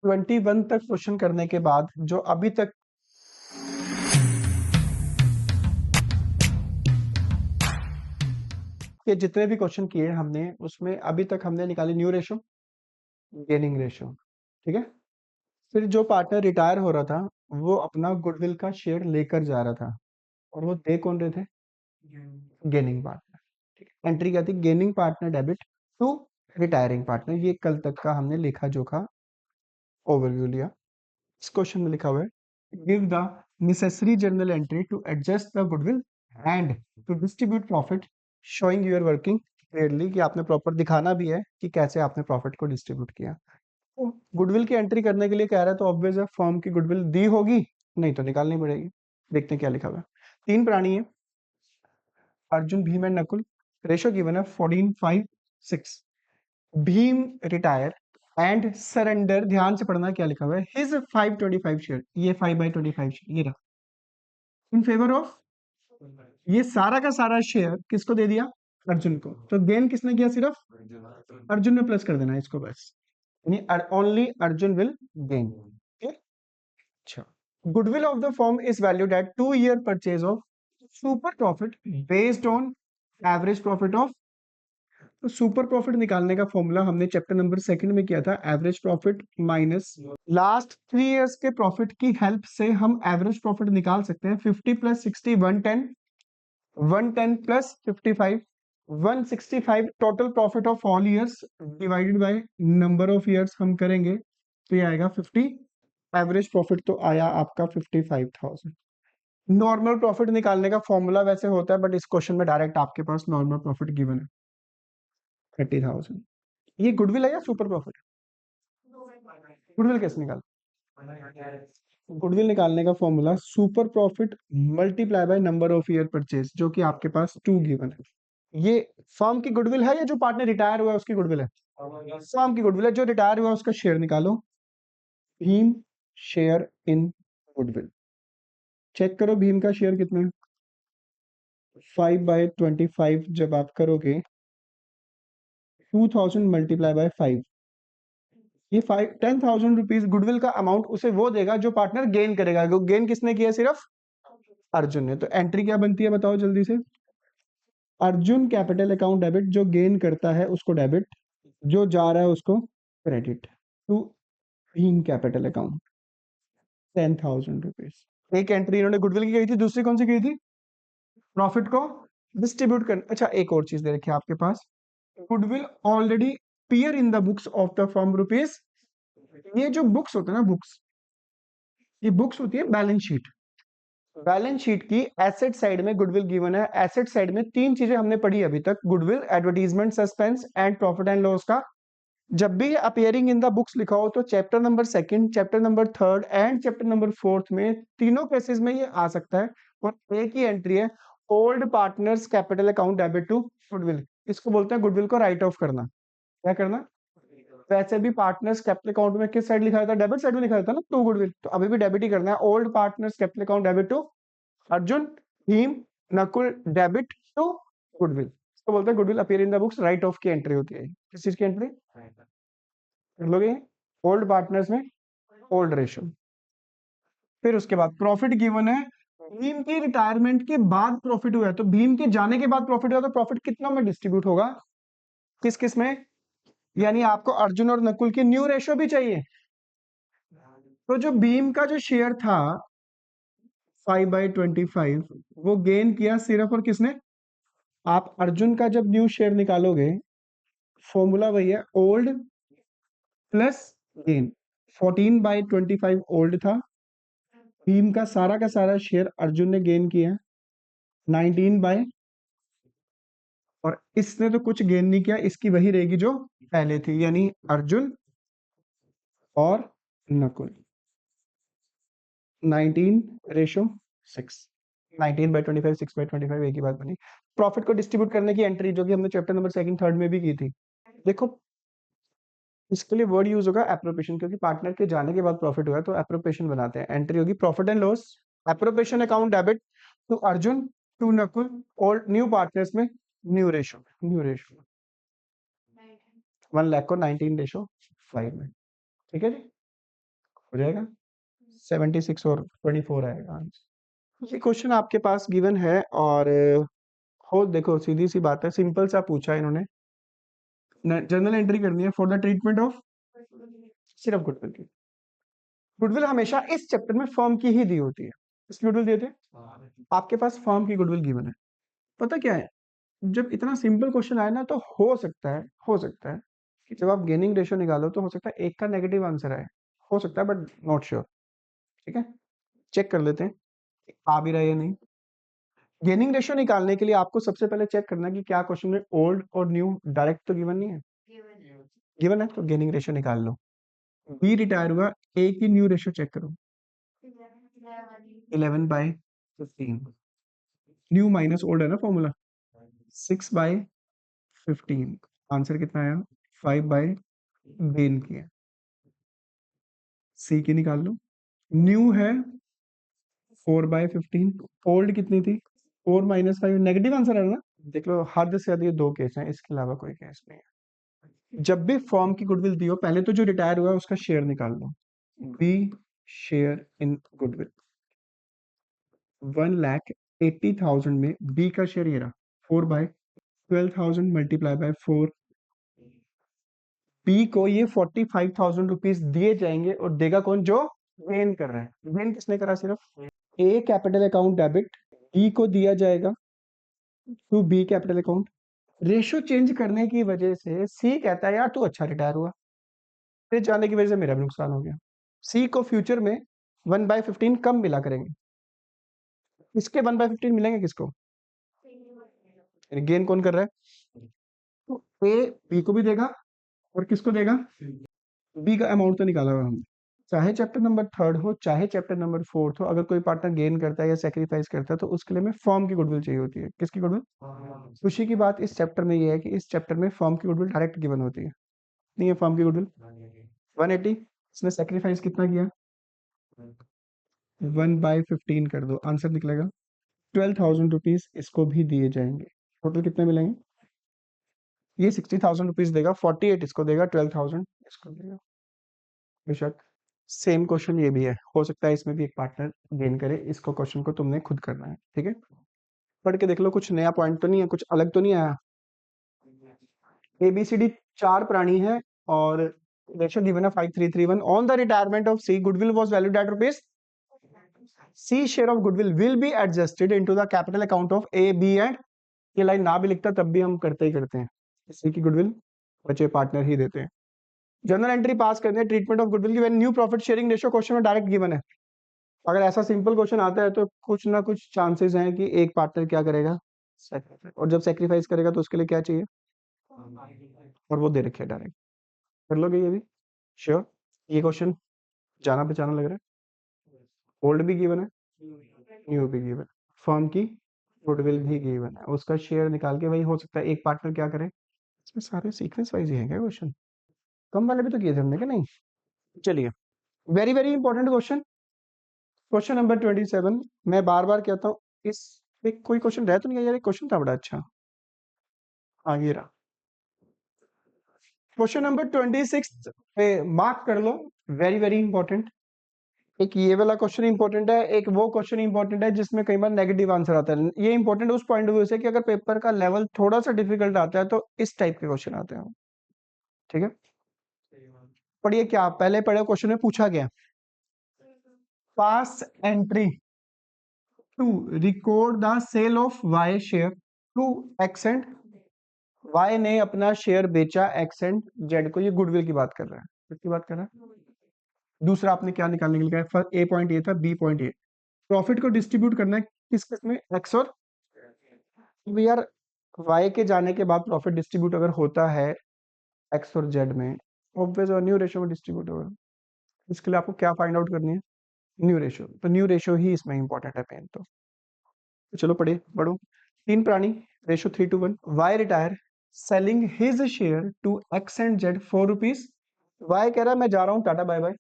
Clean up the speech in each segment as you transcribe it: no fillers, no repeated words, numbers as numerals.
21 तक क्वेश्चन करने के बाद जो अभी तक के जितने भी क्वेश्चन किए हमने, उसमें अभी तक हमने निकाली न्यू रेशो, गेनिंग रेशो। ठीक है। फिर जो पार्टनर रिटायर हो रहा था वो अपना गुडविल का शेयर लेकर जा रहा था, और वो दे कौन रहे थे? Gaining partner. ठीक है। एंट्री क्या थी? Gaining partner debit to retiring partner. ये कल तक का हमने लेखा जोखा ओवरव्यू लिया। इस क्वेश्चन में लिखा हुआ है give the necessary journal entry to adjust the goodwill and to distribute profit showing your working clearly, कि आपने प्रॉपर दिखाना भी है कि कैसे आपने प्रॉफिट को डिस्ट्रीब्यूट किया। तो गुडविल की एंट्री करने के लिए कह रहा है, तो ऑब्वियस है फर्म की गुडविल दी होगी, नहीं तो निकालनी पड़ेगी। देखते हैं क्या लिखा हुआ है। 3 प्राणी है, Arjun, Bhim and Nakul. Ratio given है 14:5:6। भीम रिटायर एंड सरेंडर, ध्यान से पढ़ना क्या लिखा हुआ है, हिज 525 शेयर, ये 5/25 शेयर ये रहा, इन फेवर ऑफ, ये सारा का सारा शेयर किसको दे दिया? अर्जुन को। तो गेन किसने किया? सिर्फ अर्जुन ने प्लस कर देना है इसको बस, यानी ओनली अर्जुन विल गेन। अच्छा, goodwill of the firm is valued at 2 year purchase of super profit based on average profit of. तो सुपर प्रॉफिट निकालने का फॉर्मूला हमने चैप्टर नंबर 2 में किया था, average profit minus last 3 years के प्रॉफिट की हेल्प से हम एवरेज प्रॉफिट निकाल सकते हैं। 50 + 60 110, 110 + 55 165, total profit of all years divided by number of years हम करेंगे तो ये आएगा 50। एवरेज प्रॉफिट तो आया आपका 55,000। नॉर्मल प्रॉफिट निकालने का फॉर्मूला वैसे होता है, बट इस क्वेश्चन में डायरेक्ट आपके पास नॉर्मल प्रॉफिट गिवन है 30,000। ये गुडविल है या सुपर प्रॉफिट? गुडविल कैसे निकाल? गुडविल निकालने का formula super profit multiply by number of year purchase, जो कि आपके पास 2 गिवन है। ये फर्म की गुडविल है या जो पार्टनर रिटायर हुआ है उसकी गुडविल है? फर्म की गुडविल है। जो रिटायर हुआ है उसका शेयर निकालो, Bhim share in goodwill. Check करो भीम का शेयर कितना है। 5/25 जब आप करोगे, 2000 मल्टीप्लाई बाय 5, ये 10,000 रुपीज गुडविल का अमाउंट उसे वो देगा जो पार्टनर गेन करेगा। गेन किसने किया? सिर्फ अर्जुन ने। तो एंट्री क्या बनती है बताओ जल्दी से। अर्जुन कैपिटल अकाउंट डेबिट, जो गेन करता है उसको डेबिट, जो जा रहा है उसको credit, to Bhim capital account 10,000 rupees. एक एंट्री इन्होंने गुडविल की थी, दूसरी कौन सी की थी? प्रॉफिट को डिस्ट्रीब्यूट कर। अच्छा, एक और चीज दे रखी है आपके पास, goodwill already appear in the books of the firm rupees. ये जो बुक्स होते हैं ना, बुक्स, ये बुक्स होती है बैलेंस शीट। बैलेंस शीट की एसेट साइड में गुडविल गिवन है। एसेट साइड में 3 चीजें हमने पढ़ी अभी तक, goodwill, advertisement, suspense and profit and loss का। जब भी अपियरिंग इन द बुक्स लिखा हो तो chapter number 2, chapter number 3 and chapter number 4 में, तीनों केसेस में ये आ सकता है। और एक ही एंट्री है, old partners capital account debit to goodwill. इसको बोलते हैं गुडविल को राइट ऑफ करना। क्या करना? वैसे भी पार्टनर्स कैपिटल अकाउंट में किस साइड लिखा था? डेबिट साइड में लिखा था ना, टू गुडविल। तो अभी भी डेबिट ही करना है। Old partners capital account debit to Arjun, Bhim, Nakul, debit to goodwill. इसको बोलते हैं goodwill appear in the books, right off की एंट्री होती है। किस चीज की एंट्री कर लोगे? ओल्ड पार्टनर्स में ओल्ड रेशो। फिर उसके बाद प्रॉफिट गिवन है, भीम की रिटायरमेंट के बाद प्रॉफिट हुआ है, तो भीम के जाने के बाद प्रॉफिट हुआ, तो प्रॉफिट कितना में डिस्ट्रीब्यूट होगा? किस किस में? यानी आपको अर्जुन और नकुल की न्यू रेशो भी चाहिए। तो जो भीम का जो शेयर था 5/25, वो गेन किया सिर्फ और किसने? आप अर्जुन का जब न्यू शेयर निकालोगे, फॉर्मूला वही है, ओल्ड प्लस गेन। 14/25 ओल्ड था, भीम का सारा शेयर अर्जुन ने गेन किया 19 बाय, और इसने तो कुछ गेन नहीं किया, इसकी वही रहेगी जो पहले थी, यानी अर्जुन और नकुल 19:6। 19/25 6/25 एक ही बात बनी। प्रॉफिट को डिस्ट्रीब्यूट करने की एंट्री जो कि हमने चैप्टर नंबर 2, 3 में भी की थी। देखो, इसके लिए वर्ड यूज होगा एप्रोप्रिएशन, क्योंकि पार्टनर के जाने के बाद प्रॉफिट हुआ है तो एप्रोप्रिएशन बनाते हैं। एंट्री होगी profit and loss, appropriation account debit to Arjun, to Nakul, और न्यू पार्टनर्स में न्यू रेशो, 1 लाख को 19:5 में। ठीक है जी। हो जाएगा 76 और 24 आएगा आंसर। ये क्वेश्चन आपके पास गिवन है और हो देखो सीधी सी बात है, सिंपल सा पूछा है इन्होंने। जर्नल एंट्री करनी है फॉर द ट्रीटमेंट ऑफ सिर्फ गुडविल की। गुडविल हमेशा इस चैप्टर में फर्म की ही दी होती है। इसकी गुडविल दिए थे, आपके पास फर्म की गुडविल गिवन है। पता क्या है, जब इतना सिंपल क्वेश्चन आए ना तो हो सकता है कि जब आप गेनिंग रेशियो निकालो तो हो सकता है एक का नेगेटिव आंसर आए, हो सकता है बट नॉट श्योर। ठीक है, चेक कर लेते हैं आ भी रहा है या नहीं। गेनिंग रेशियो निकालने के लिए आपको सबसे पहले चेक करना है कि क्या क्वेश्चन में ओल्ड और न्यू डायरेक्ट तो गिवन नहीं है। गिवन है तो गेनिंग रेशियो निकाल लो। बी रिटायर हुआ, ए की न्यू रेशियो चेक करो 11/15। न्यू माइनस ओल्ड है ना फॉर्मूला, 6/15। आंसर कितना आया 5 गेन किया। सी की निकाल लो, न्यू है 4/15, ओल्ड कितनी थी 4 - 5, नेगेटिव आंसर है ना। देख लो हद से हद ये दो केस हैं, इसके अलावा कोई केस नहीं है। जब भी फॉर्म की गुडविल दी हो पहले तो जो रिटायर हुआ है उसका शेयर निकाल लो। बी शेयर इन गुडविल 1,80,000 में बी का शेयर ये रहा 4/12,000 मल्टीप्लाई बाय 4। बी को ये 45,000 रुपीज दिए जाएंगे और देगा कौन, जो गेन कर रहा है। गेन किसने करा, सिर्फ A capital account debit B को दिया जाएगा to B capital account. Ratio change करने की वजह से सी कहता है यार तू अच्छा रिटायर हुआ, फिर जाने की वजह से मेरा भी नुकसान हो गया। सी को फ्यूचर में 1/15 कम मिला करेंगे। इसके 1/15 मिलेंगे किसको, गेन कौन कर रहा है, तो ए बी को भी देगा और किसको देगा, बी का अमाउंट तो निकाला हुआ हमने। चाहे चैप्टर नंबर 3 हो चाहे चैप्टर नंबर 4 हो, अगर कोई पार्टनर गेन करता है या सेक्रीफाइस करता है तो उसके लिए हमें फर्म की गुडविल चाहिए होती है। किसकी गुडविल, खुशी की बात इस चैप्टर में ये है कि इस चैप्टर में फर्म की गुडविल डायरेक्ट गिवन होती है। नहीं है फर्म की गुडविल 180, इसने सेक्रीफाइस कितना किया 1/15 कर दो, आंसर निकलेगा 12,000 रुपीज इसको भी दिए जाएंगे। टोटल कितने मिलेंगे, ये 60,000 रुपीज देगा, 48 इसको देगा, 12,000 इसको देगा। बेशक सेम क्वेश्चन ये भी है, हो सकता है इसमें भी एक पार्टनर गेन करे। इसको क्वेश्चन को तुमने खुद करना है। ठीक है, पढ़ के देख लो कुछ नया पॉइंट तो नहीं है, कुछ अलग तो नहीं आया। एबीसीडी 4 प्राणी है और रेशियो गिवन है 5331। On the retirement of C goodwill was valued at rupees, C share of goodwill will be adjusted into the capital account of A B and, ये लाइन ना भी लिखता तब भी हम करते ही करते हैं, सी की गुडविल बचे पार्टनर ही देते हैं। जर्नल एंट्री पास करते हैं ट्रीटमेंट ऑफ गुडविल की when new profit sharing ratio question में डायरेक्ट गिवन है। अगर ऐसा सिंपल क्वेश्चन आता है तो कुछ ना कुछ चांसेस हैं कि एक पार्टनर क्या करेगा, sacrifice। और जब सेक्रीफाइस करेगा तो उसके लिए क्या चाहिए, और वो दे रखे डायरेक्ट। कर लोगे ये भी श्योर, ये क्वेश्चन जाना पहचाना लग रहा है। ओल्ड भी गिवन है, न्यू भी गिवन है, फर्म की गुडविल भी गिवन है, उसका शेयर निकाल के वही हो सकता है एक पार्टनर क्या करे। इसमें सारे सीक्वेंस वाइज ही हैं क्या क्वेश्चन, कम वाले भी तो किए थे हमने क्या नहीं। चलिए, very very important question, question number 27। मैं बार बार कहता हूँ इस एक कोई क्वेश्चन रह तो नहीं गया यार, एक क्वेश्चन था बड़ा अच्छा। हाँ ये रहा क्वेश्चन नंबर 26 पे मार्क कर लो, वेरी वेरी इंपॉर्टेंट। एक ये वाला क्वेश्चन इंपॉर्टेंट है, एक वो क्वेश्चन इंपॉर्टेंट है जिसमें कई बार नेगेटिव आंसर आता है। ये इंपॉर्टेंट उस पॉइंट ऑफ व्यू से कि अगर पेपर का लेवल थोड़ा सा डिफिकल्ट आता है तो इस टाइप के क्वेश्चन आते हैं। ठीक है, पढ़िए क्या पहले पढ़े क्वेश्चन में पूछा गया, pass entry to record the sale of Y share to X and, Y ने अपना शेयर बेचा एक्स एंड जेड को, ये गुडविल की बात कर रहा है, किसकी बात कर रहा है। दूसरा आपने क्या निकालने के लिए कहा, ए पॉइंट ये था, बी पॉइंट ये, प्रॉफिट को डिस्ट्रीब्यूट करना है किस किस में, एक्स और वी आर। वाई के जाने के बाद प्रॉफिट डिस्ट्रीब्यूट अगर होता है एक्स और जेड में, ऑब्वियस और न्यू रेशियो में डिस्ट्रीब्यूट होगा। इसके लिए आपको क्या फाइंड आउट करनी है, न्यू रेशियो। तो न्यू रेशियो ही इसमें इंपॉर्टेंट है पेन तो चलो पढ़िए बढ़ो। तीन प्राणी, ratio 3:1। Y retire selling his share to X and Z 4 rupees. Y कह रहा है मैं जा रहा हूँ टाटा बाय बाय,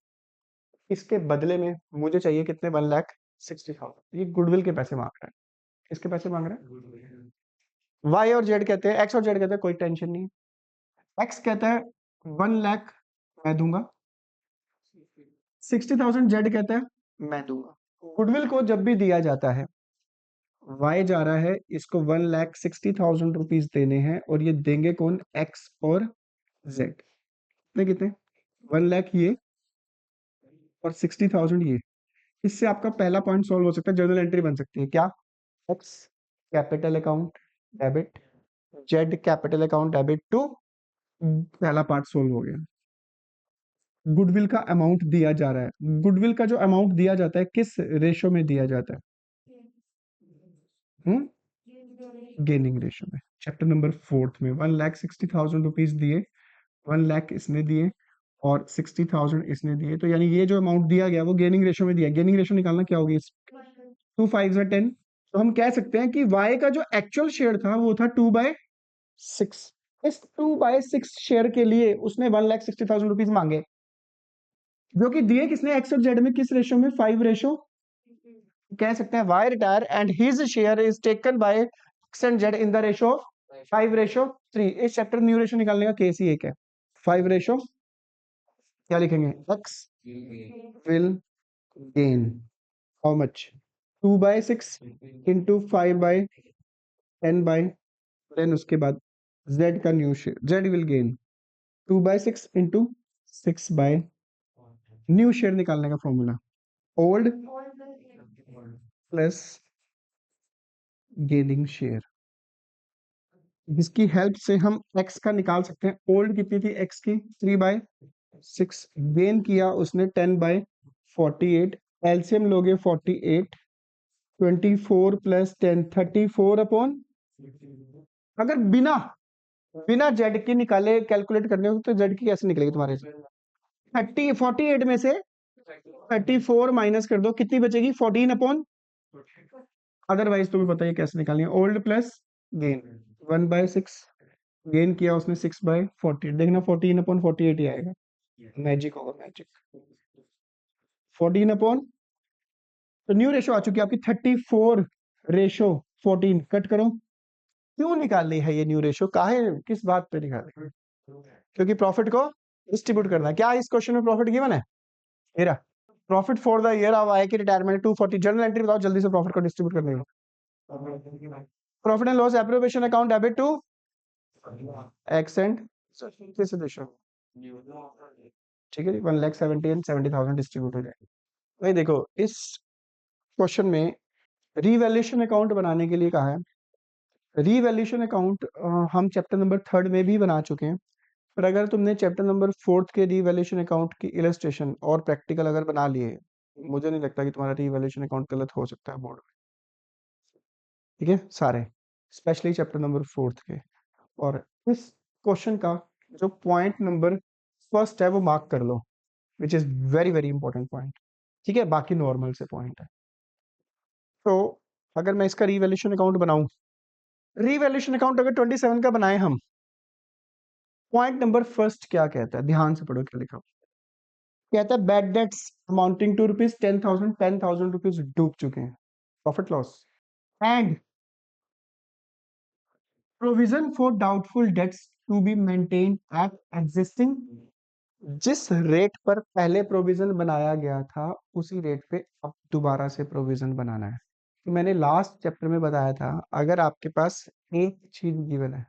इसके बदले में मुझे चाहिए कितने, 1,60,000। ये गुडविल के पैसे मांग रहा है, किसके पैसे मांग रहा है, वाई और जेड कहते हैं, एक्स और जेड कहते हैं कोई टेंशन नहीं। एक्स कहता है 1 लाख मैं दूंगा, 60,000 जेड कहता है मैं दूंगा। गुडविल को जब भी दिया जाता है, वाई जा रहा है, इसको 1,60,000 रुपीज देने हैं और ये देंगे कौन, एक्स और जेड। कितने कितने, 1,00,000 ये और 60,000 ये। इससे आपका पहला पॉइंट सॉल्व हो सकता है, जर्नल एंट्री बन सकती है क्या, X capital account debit, Z capital account debit to, पहला पार्ट सोल्व हो गया। गुडविल का अमाउंट दिया जा रहा है, गुडविल का जो अमाउंट दिया जाता है किस रेशो में दिया जाता है, गेनिंग रेशो में। चैप्टर नंबर 4 में 1,60,000 रुपीज दिए, 1,00,000 इसने दिए और 60,000 इसने दिए, तो यानी ये जो अमाउंट दिया गया वो गेनिंग रेशो में दिया। गेनिंग रेशो निकालना क्या होगी, 2 5 10। तो हम कह सकते हैं कि y का जो एक्चुअल शेयर था वो था 2/6। इस 2/6 शेयर के लिए उसने 1,60,000 रुपीज मांगे, जो कि दिए किसने, एक्स और जेड में, किस रेशो में, 5 रेशो। कह सकते हैं Y retire and his share is taken by X and Z in the ratio 5/3। इस चैप्टर न्यू रेशो निकालने का केस ही एक है। 5 रेशो क्या लिखेंगे, X will gain how much, 2/6 into 5/10 then उसके बाद z का new share, z will gain 2/6 into 6/, new share निकालने का formula old plus gaining share, जिसकी हेल्प से हम x का निकाल सकते हैं। ओल्ड कितनी थी x की, 3/6, गेन किया उसने 10/48, एलसीएम लोगे 48, 24 प्लस 10 34/, अगर बिना बिना जेड के निकाले कैलकुलेट करने हो तो जेड की कैसे निकलेगी तुम्हारे से, 48 में से 34 माइनस कर दो, कितनी बचेगी, 14/, अदरवाइज तुम्हें पता है कैसे निकालनी है। ओल्ड प्लस गेन 1/6, गेन किया उसने 6/48, देखना 14/48 ही आएगा, मैजिक होगा मैजिक। 14/, तो न्यू रेशो आ चुकी है आपकी 34/14, कट करो। क्यों निकाल ली है ये न्यू रेशो, काहे किस बात पे निकाली, क्योंकि प्रॉफिट को डिस्ट्रीब्यूट करना है। क्या इस क्वेश्चन में प्रॉफिट गिवन है, मेरा profit for the year of I की रिटायरमेंट 240, जर्नल एंट्री बताओ जल्दी से प्रॉफिट को डिस्ट्रीब्यूट करने का। Profit and loss appropriation account debit to X and, कैसे रेशो, ठीक है जी, 1,70,000 एंड 70,000 डिस्ट्रीब्यूट हो जाएगा। भाई देखो इस क्वेश्चन में रीवैल्यूएशन अकाउंट बनाने के लिए कहा है। रीवैल्यूएशन अकाउंट हम चैप्टर नंबर 3 में भी बना चुके हैं, पर अगर तुमने चैप्टर नंबर 4 के रीवैल्यूएशन अकाउंट की इलस्ट्रेशन और प्रैक्टिकल अगर बना लिए, मुझे नहीं लगता कि तुम्हारा रीवैल्यूएशन अकाउंट गलत हो सकता है बोर्ड में, ठीक है सारे, स्पेशली चैप्टर नंबर 4 के। और इस क्वेश्चन का जो पॉइंट नंबर फर्स्ट है वो मार्क कर लो, which is very very important point, ठीक है, बाकी नॉर्मल से पॉइंट है। तो अगर मैं इसका रीवैल्यूएशन अकाउंट बनाऊं, रीवैल्यूएशन अकाउंट अगर 27 का बनाए हम, पॉइंट नंबर फर्स्ट क्या कहता है, ध्यान से पढ़ो क्या लिखा हुआ है। कहता है bad debts amounting to rupees 10,000 rupees डूब चुके हैं, profit loss, and provision for doubtful debts to be maintain at existing, जिस रेट पर पहले प्रोविजन बनाया गया था उसी रेट पे अब दोबारा से प्रोविजन बनाना है। तो मैंने लास्ट चैप्टर में बताया था, अगर आपके पास एक चीज गिवन है,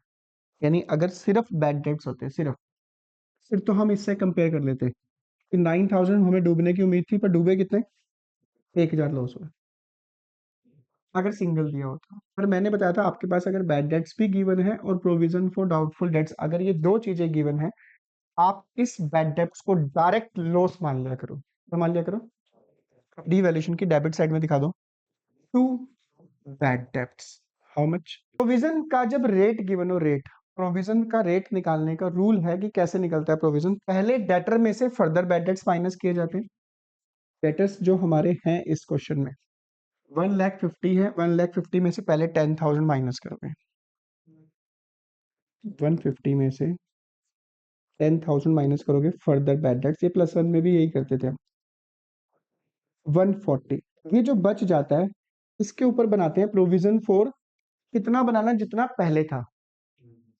यानी अगर सिर्फ बैड डेट्स होते सिर्फ, फिर तो हम इससे कंपेयर कर लेते कि 9,000 हमें डूबने की उम्मीद थी, पर डूबे कितने, 1,000 लॉस हुए अगर सिंगल दिया होता। पर मैंने बताया था आपके पास अगर बैड डेट्स भी गिवन है और प्रोविजन फॉर डाउटफुल डेट्स, अगर ये दो चीजें गिवन है, आप इस बैड डेट्स को डायरेक्ट लॉस मान लिया करो। तो मान लिया करो, रीवैल्यूएशन की डेबिट साइड में दिखा दो, to bad debts how much. Provision का जब रेट गिवन हो, रेट, प्रोविजन का रेट निकालने का रूल है कि कैसे निकलता है प्रोविजन, पहले डेटर में से फर्दर बैड डेट्स माइनस किए जाते हैं। डेटर्स जो हमारे हैं इस क्वेश्चन में 1,50,000 है, 1,50,000 में से पहले 10,000 माइनस करोगे, 150 में से 10,000 माइनस करोगे, फर्दर बैड डेट्स, ये +1 में भी यही करते थे हम, 140, ये जो बच जाता है इसके ऊपर बनाते हैं प्रोविजन फॉर, कितना बनाना, जितना पहले था।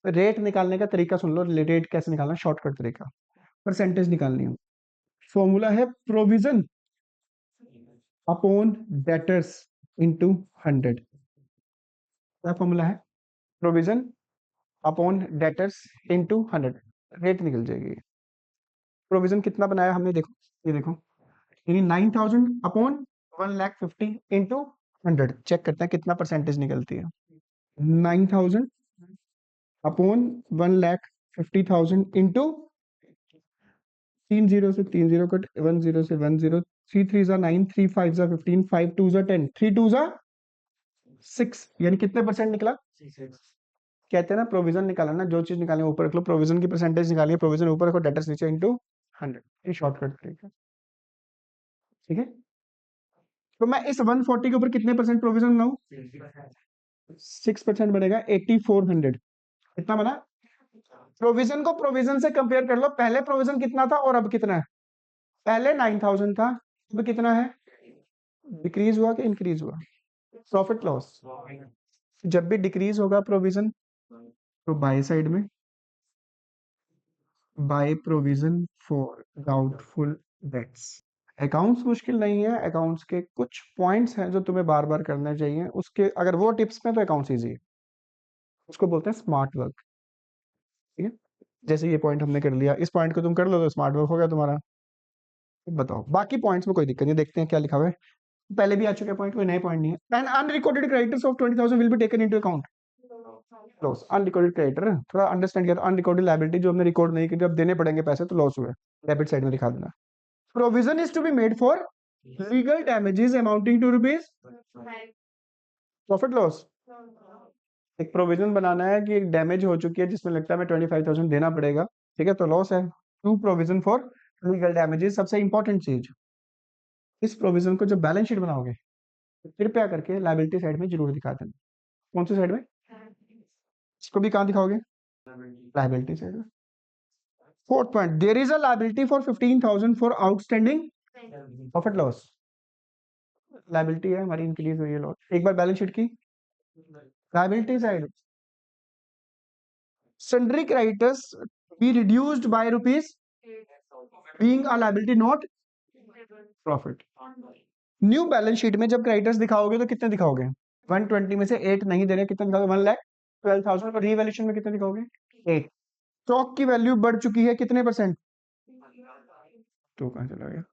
रेट निकालने का तरीका सुन लो, रेट कैसे निकालना, शॉर्टकट तरीका, परसेंटेज निकालनी हो, फॉर्मूला है प्रोविजन अपॉन डेटर्स इंटू 100। क्या फॉर्मूला है? Provision upon debtors into 100। Rate निकल जाएगी। प्रोविजन कितना बनाया हमने, देखो ये देखो, यानी 9000 अपॉन 1,50,000 इंटू 100। चेक करते हैं कितना परसेंटेज निकलती है। 9000 अपॉन 1,50,000 इंटू 30 से 30 कट, 10 से 10, 3 3 जा 9, 3 5 जा 15, 5 2 जा 10, 3 2 जा 6, यानी कितने परसेंट निकला? कहते हैं ना प्रोविजन निकाला ना, जो चीज निकालें ऊपर रख लो, प्रोविजन की परसेंटेज निकालिए, प्रोविजन ऊपर रखो, डेटर्स नीचे इंटू 100। ये शॉर्टकट तरीका, ठीक है। तो मैं इस 140 के ऊपर कितने परसेंट प्रोविजन बनाऊं? 6% बनेगा, 8400। कितना बना? प्रोविजन को प्रोविजन से कंपेयर कर लो, पहले प्रोविजन कितना था और अब कितना है। पहले 9000 था, अब कितना है? डिक्रीज हुआ कि इंक्रीज हुआ? प्रॉफिट लॉस, जब भी डिक्रीज होगा प्रोविजन तो बाय साइड में by provision for doubtful dates. Accounts मुश्किल नहीं है, अकाउंट्स के कुछ पॉइंट्स हैं जो तुम्हें बार बार करने चाहिए, उसके अगर वो टिप्स में तो अकाउंट्स इजी है। उसको बोलते हैं स्मार्ट वर्क, ठीक है। जैसे ये पॉइंट हमने कर लिया, इस पॉइंट को तुम कर लो तो स्मार्ट वर्क हो गया तुम्हारा। बताओ बाकी पॉइंट्स में कोई दिक्कत नहीं, देखते हैं क्या लिखा हुआ है। पहले भी आ चुके पॉइंट, कोई नए पॉइंट नहीं है। And unrecorded creditors of 20,000 will be taken into account. Loss, unrecorded creditor थोड़ा अंडरस्टैंड किया, अनरिकॉर्डेड लायबिलिटी जो हमने रिकॉर्ड नहीं की, जब देने पड़ेंगे पैसे तो लॉस हुए, डेबिट साइड में दिखा देना। Provision is to be made for legal damages amounting to rupees profit loss. एक प्रोविजन बनाना है कि एक डैमेज हो चुकी है जिसमें लगता है मैं 25,000 देना पड़ेगा, ठीक है, तो लॉस है। To provision for legal damages, सबसे इंपॉर्टेंट चीज, इस प्रोविजन को जब बैलेंस शीट बनाओगे तो कृपया करके लायबिलिटी साइड में जरूर दिखा देना। कौन सी साइड में? इसको भी कहाँ दिखाओगे? लायबिलिटी साइड में। Fourth point, there is a liability for 15,000 for outstanding profit loss. Liability है हमारी, इंक्रीज हुई है लॉस। एक बार बैलेंस शीट की liability side, sundry creditors be reduced by rupees being a liability not profit। New balance sheet में जब creditors दिखाओगे तो कितने दिखाओगे? 120 में से 8 नहीं दे रहे, कितना दिखाओगे? 1,12,000। और रीवैल्यूएशन में कितने दिखाओगे? 8। स्टॉक की वैल्यू बढ़ चुकी है कितने परसेंट? तो कहां चला गया?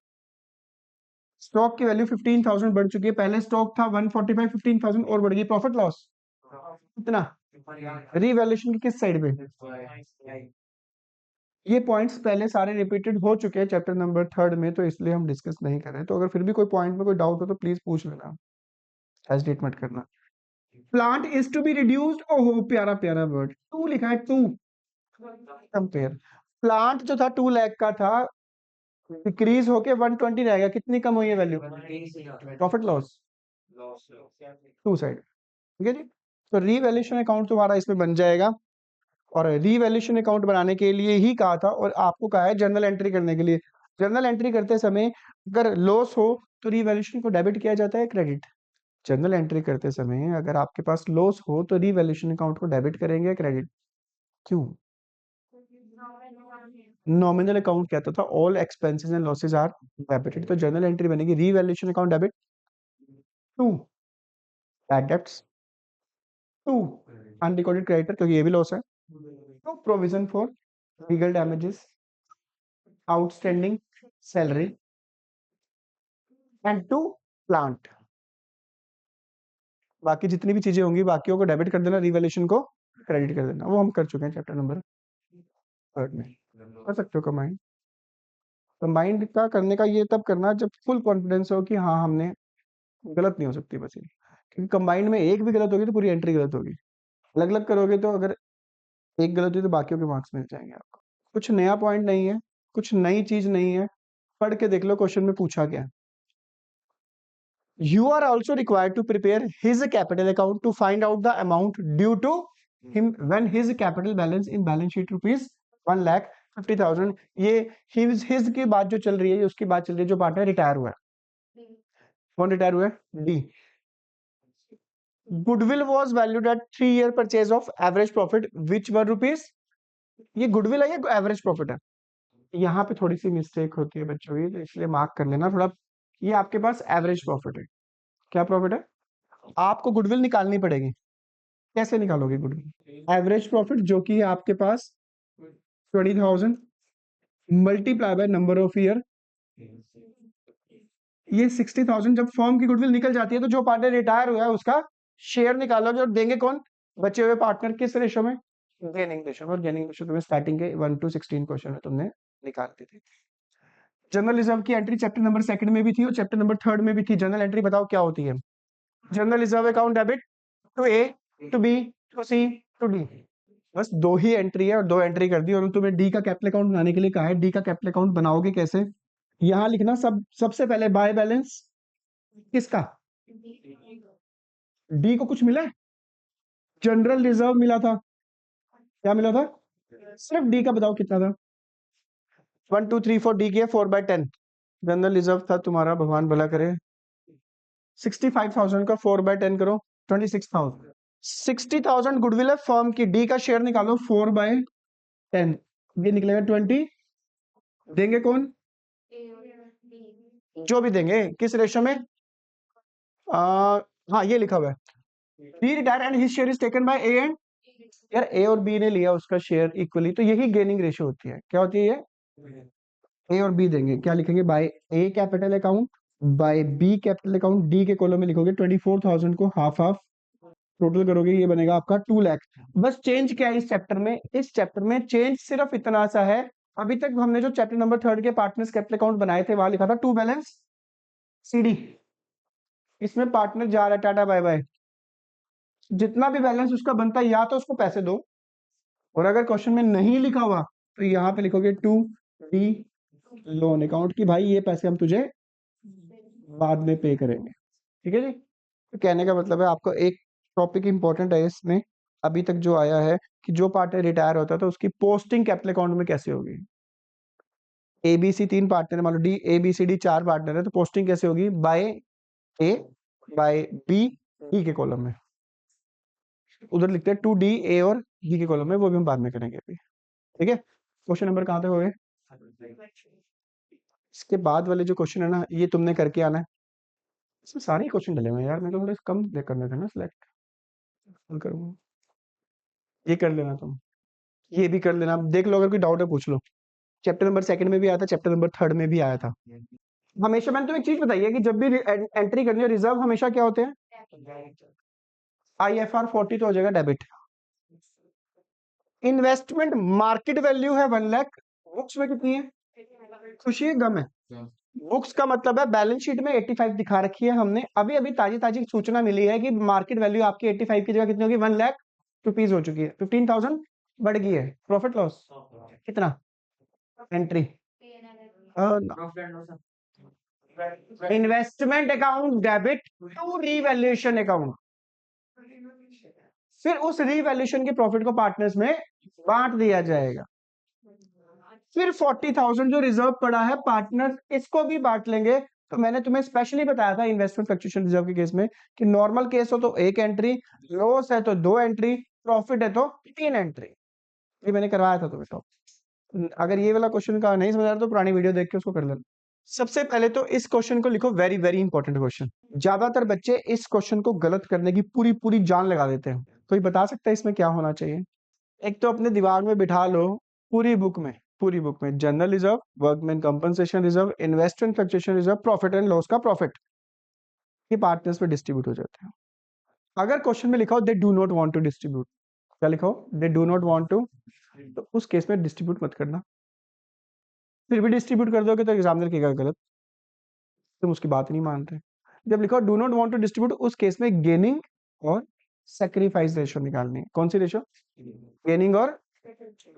स्टॉक की वैल्यू 15,000 बढ़ चुकी है, पहले स्टॉक था 145, 15,000 और बढ़ गई। प्रॉफिट लॉस कितना? रीवैल्यूएशन की किस साइड पे? ये पॉइंट्स पहले सारे रिपीटेड हो चुके हैं चैप्टर नंबर 3 में, तो इसलिए हम डिस्कस नहीं कर रहे हैं। तो अगर फिर भी कोई पॉइंट में कोई डाउट हो तो प्लीज पूछ लेना, हेजिटेट मत करना। Plant is to be reduced, ओहो प्यारा प्यारा वर्ड, टू लिखा है, टू कंपेयर। प्लांट जो था 2 लाख का था, डिक्रीज होके 120 रह गया, कितनी कम हुई है value? Profit loss, to side, ठीक है जी। तो रीवैल्यूएशन अकाउंट तुम्हारा इसमें बन जाएगा, और रीवैल्यूएशन अकाउंट बनाने के लिए ही कहा था, और आपको कहा है जर्नल एंट्री करने के लिए। जर्नल एंट्री करते समय अगर लॉस हो तो रीवैल्यूएशन को डेबिट किया जाता है क्रेडिट? जर्नल एंट्री करते समय अगर आपके पास लॉस हो तो रीवैल्यूएशन अकाउंट को डेबिट करेंगे क्रेडिट? क्यों? नॉमिनल अकाउंट कहता था all expenses and losses are debited, तो जर्नल एंट्री बनेगी revaluation account debit to bad debts, to unrecorded creditor क्योंकि ये भी लॉस है, to provision for legal damages, outstanding salary, and to plant. बाकी जितनी भी चीजें होंगी बाकियों को डेबिट कर देना, रिवैल्यूएशन को क्रेडिट कर देना, वो हम कर चुके हैं चैप्टर नंबर 3 में। कर सकते हो कंबाइंड। कंबाइंड का करने का ये तब करना जब फुल कॉन्फिडेंस हो कि हाँ हमने गलत नहीं हो सकती बस ये, क्योंकि कंबाइंड में एक भी गलत होगी तो पूरी एंट्री गलत होगी। अलग अलग करोगे तो अगर एक गलत हुई तो बाकियों के मार्क्स मिल जाएंगे आपको। कुछ नया पॉइंट नहीं है, कुछ नई चीज नहीं है, पढ़ के देख लो क्वेश्चन में पूछा क्या है। You are also required to prepare his capital account to find out the amount due to him when his capital balance in balance sheet rupees 1,50,000। ये his की बात जो चल रही है, उसकी बात चल रही है जो पार्टनर रिटायर हुआ है। कौन रिटायर हुआ है? D. Goodwill was valued at 3-year purchase of average profit which were rupees। ये गुडविल है या एवरेज प्रॉफिट है? यहाँ पे थोड़ी सी मिस्टेक होती है बच्चों की, तो इसलिए मार्क कर लेना थोड़ा। ये आपके पास एवरेज प्रॉफिट है। क्या प्रॉफिट है? आपको गुडविल निकालनी पड़ेगी। कैसे निकालोगे गुडविल? एवरेज प्रॉफिट जो कि है आपके पास 20,000 multiply by number of year. ये 60,000 जब फर्म की गुडविल निकल जाती है तो जो पार्टनर रिटायर हुआ है उसका शेयर निकालोगे, और देंगे कौन? बचे हुए पार्टनर। किस रेशो में? गेनिंग रेशो में। और गेनिंग रेशो तुम्हें स्टार्टिंग के 1:16 क्वेश्चन में तुमने निकाल दी थी। जनरल रिजर्व की एंट्री चैप्टर नंबर 2 में भी थी और चैप्टर नंबर 3 में भी थी। जनरल एंट्री बताओ क्या होती है? General reserve account debit to A, to B, to C, to D. बस दो ही एंट्री है और दो एंट्री कर दी, और तुम्हें डी का कैपिटल अकाउंट बनाने के लिए कहा है। डी का कैपिटल अकाउंट बनाओगे कैसे? यहां लिखना सबसे पहले बाय बैलेंस किसका? डी को कुछ मिला है? जनरल रिजर्व मिला था। क्या मिला था? सिर्फ डी का बताओ कितना था? 1 2 3 4, डी की है 4/10। जनरल रिजर्व था तुम्हारा, भगवान भला करे, 65,000 का 4/10 करो, 26,000। 60,000 गुडविल है फर्म की। डी का शेयर निकालो 4/10, ये निकलेगा 20। देंगे कौन? जो भी देंगे। किस रेशो में? हाँ ये लिखा हुआ है, B retire and his share is taken by A and. यार ए और बी ने लिया उसका शेयर इक्वली, तो यही गेनिंग रेशियो होती है। क्या होती है ये? ए और बी देंगे, क्या लिखेंगे? By A capital account by B capital account. D के कॉलम में लिखोगे 24,000 को हाफ हाफ, टोटल करोगे ये बनेगा आपका 2 लाख। बस चेंज क्या है इस चैप्टर में? इस चैप्टर में चेंज सिर्फ इतना सा है, अभी तक हमने जो चैप्टर नंबर 3 के पार्टनर्स कैपिटल अकाउंट बनाए थे वहां लिखा था टू बैलेंस सीडी। इसमें पार्टनर जा रहा है टाटा बाय बाय, जितना भी बैलेंस उसका बनता है या तो उसको पैसे दो, और अगर क्वेश्चन में नहीं लिखा हुआ तो यहाँ पे लिखोगे टू डी लोन अकाउंट की भाई ये पैसे हम तुझे बाद में पे करेंगे। ठीक है जी। तो कहने का मतलब है आपको एक टॉपिक इंपॉर्टेंट है इसमें अभी तक जो आया है, कि जो पार्टनर रिटायर होता है तो उसकी पोस्टिंग कैपिटल अकाउंट में कैसे होगी। ए बी सी 3 पार्टनर, मान लो D A B C D 4 partner है, तो पोस्टिंग कैसे होगी? By A by B, D के कॉलम में। उधर लिखते हैं टू डी ए और डी के कॉलम में, वो भी हम बाद में करेंगे अभी। ठीक है। क्वेश्चन नंबर कहाँ तक हो गए? इसके बाद वाले जो क्वेश्चन है ना, ये तुमने करके आना है। इसमें सारे क्वेश्चन डले हुए हैं यार, मेरे को थोड़े कम करने थे ना सिलेक्ट। करूंगा, ये कर लेना तुम, ये भी कर लेना। देख लो अगर कोई डाउट है पूछ लो। चैप्टर नंबर 2 में भी आया था, चैप्टर नंबर 3 में भी आया था। हमेशा मैंने तुम्हें एक चीज बताई है कि जब भी एंट्री करनी है रिजर्व, हमेशा क्या होते हैं? IFR 40 तो हो जाएगा डेबिट। इन्वेस्टमेंट मार्केट वैल्यू है 1 लाख, बुक्स में कितनी है? खुशी है गम है? बुक्स का मतलब है बैलेंस शीट में 85 दिखा रखी है हमने। अभी अभी ताजी ताजी सूचना मिली है कि मार्केट वैल्यू आपकी 85 की जगह कितनी होगी? 1 लाख रुपीज हो चुकी है, 15,000 बढ़ गई है। प्रॉफिट लॉस कितना? Entry investment account debit to revaluation account, फिर उस रीवैल्यूएशन के प्रॉफिट को पार्टनर्स में बांट दिया जाएगा। फिर 40,000 जो रिजर्व पड़ा है पार्टनर इसको भी बांट लेंगे। तो मैंने तुम्हें स्पेशली बताया था इन्वेस्टमेंट फ्लक्चुएशन रिजर्व के केस में कि नॉर्मल केस हो तो 1 एंट्री, लॉस है तो 2 एंट्री, प्रॉफिट है तो 3 एंट्री। ये मैंने करवाया था तुम्हें। तो अगर ये वाला क्वेश्चन का नहीं समझ आ रहा तो पुरानी वीडियो देख के उसको कर लेना। सबसे पहले तो इस क्वेश्चन को लिखो, वेरी वेरी इंपॉर्टेंट क्वेश्चन। ज्यादातर बच्चे इस क्वेश्चन को गलत करने की पूरी पूरी जान लगा देते हैं। कोई बता सकता है इसमें क्या होना चाहिए? एक तो अपने दिमाग में बिठा लो, पूरी बुक में general reserve, workman compensation reserve, investment fluctuation reserve, profit and loss का प्रॉफिट, ये पार्टनर्स में डिस्ट्रीब्यूट हो जाते हैं। अगर क्वेश्चन में लिखा हो they do not want to distribute, क्या लिखा हो? They do not want to, तो उस केस में डिस्ट्रीब्यूट मत करना। फिर भी डिस्ट्रीब्यूट कर दोगे तो एग्जामिनर कहेगा गलत, तुम उसकी बात नहीं मानते। जब लिखा हो do not want to distribute, उस केस में गेनिंग और सैक्रिफाइस रेशो निकालनी है। कौन सी रेशो? गेनिंग, और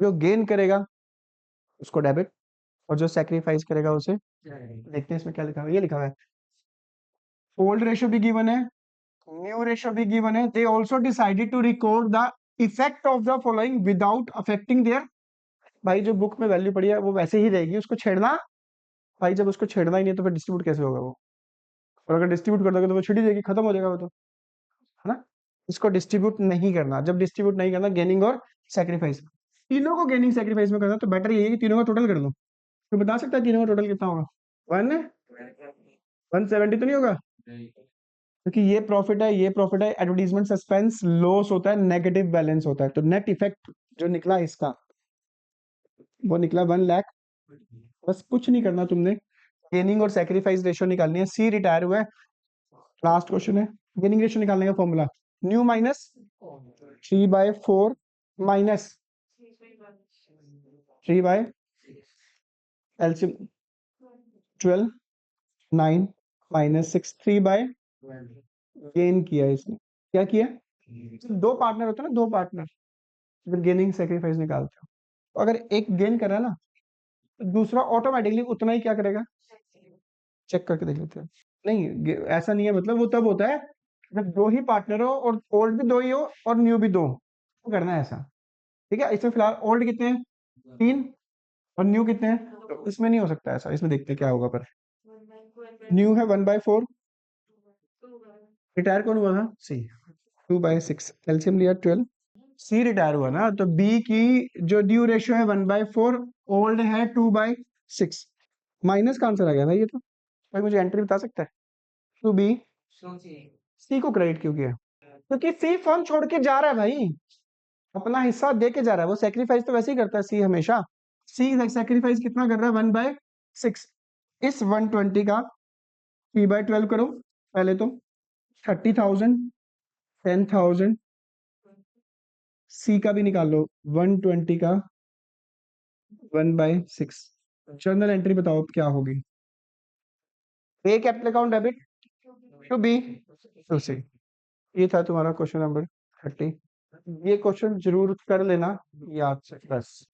जो गेन करेगा उसको डेबिट, और जो सैक्रिफाइस करेगा उसे। देखते हैं इसमें क्या लिखा हुआ है। ये लिखा हुआ है ओल्ड रेशो भी गिवन है, न्यू रेशो भी गिवन है। They also decided to record the effect of the following without affecting their. भाई जो बुक में वैल्यू पड़ी है वो वैसे ही रहेगी, उसको छेड़ना। भाई जब उसको छेड़ना ही नहीं तो फिर डिस्ट्रीब्यूट कैसे होगा वो? और अगर डिस्ट्रीब्यूट कर दोगे तो वो छिड़ी जाएगी, खत्म हो जाएगा वो तो, है ना। इसको डिस्ट्रीब्यूट नहीं करना। जब डिस्ट्रीब्यूट नहीं करना, गेनिंग और सैक्रिफाइस, तीनों को गेनिंग सैक्रिफाइस में करना, तो बेटर यही है कि तीनों का टोटल कर लो। तो बता सकता है तीनों का टोटल कितना होगा? 170 तो नहीं होगा? क्योंकि ये प्रॉफिट है, ये प्रॉफिट है, एडवर्टीजमेंट सस्पेंस लॉस होता है, नेगेटिव बैलेंस होता है, तो नेट इफेक्ट जो निकला इसका वो निकला 1 लाख। बस कुछ नहीं करना तुमने, गेनिंग और सेक्रीफाइस रेशियो निकालनी है। सी रिटायर हुआ है, लास्ट क्वेश्चन है। गेनिंग रेशियो निकालने का formula new minus 3/4 minus 3 LCM 12 9 minus 6 3 gain किया इसने। क्या किया? दो पार्टनर होते हैं ना, दो पार्टनर, फिर गेनिंग सेक्रीफाइस निकालते हो, तो अगर एक गेन कर रहा है ना तो दूसरा ऑटोमेटिकली उतना ही क्या करेगा, चेक करके देख लेते हैं। नहीं ऐसा नहीं है, मतलब वो तब होता है जब दो ही पार्टनर हो और ओल्ड भी दो ही हो और न्यू भी दो, तो करना है ऐसा। ठीक है, इसमें फिलहाल ओल्ड कितने हैं? 3 और न्यू कितने हैं? तो इसमें नहीं हो सकता ऐसा, इसमें देखते हैं क्या होगा। पर न्यू है 1/4, रिटायर कौन हुआ था? सी। 2/6 एलसीएम लिया 12, सी रिटायर हुआ ना, तो बी की जो ड्यू रेशियो है 1/4, ओल्ड है 2/6, माइनस का आंसर आ गया भाई ये तो। भाई मुझे एंट्री बता सकता है? टू बी सी को क्रेडिट क्यों किया? क्योंकि सी फर्म छोड़ के जा रहा है भाई, अपना हिस्सा दे के जा रहा है, वो सेक्रीफाइस तो वैसे ही करता है सी हमेशा। सी सेक्रीफाइस कितना कर रहा है? 1/6। इस 120 का 3/12 करो पहले तो, 30,000 10,000, सी का भी निकाल लो 120 का 1/6। जर्नल एंट्री बताओ क्या होगी? A capital account debit to B to C. ये था तुम्हारा क्वेश्चन नंबर 30। ये क्वेश्चन जरूर कर लेना याद से बस।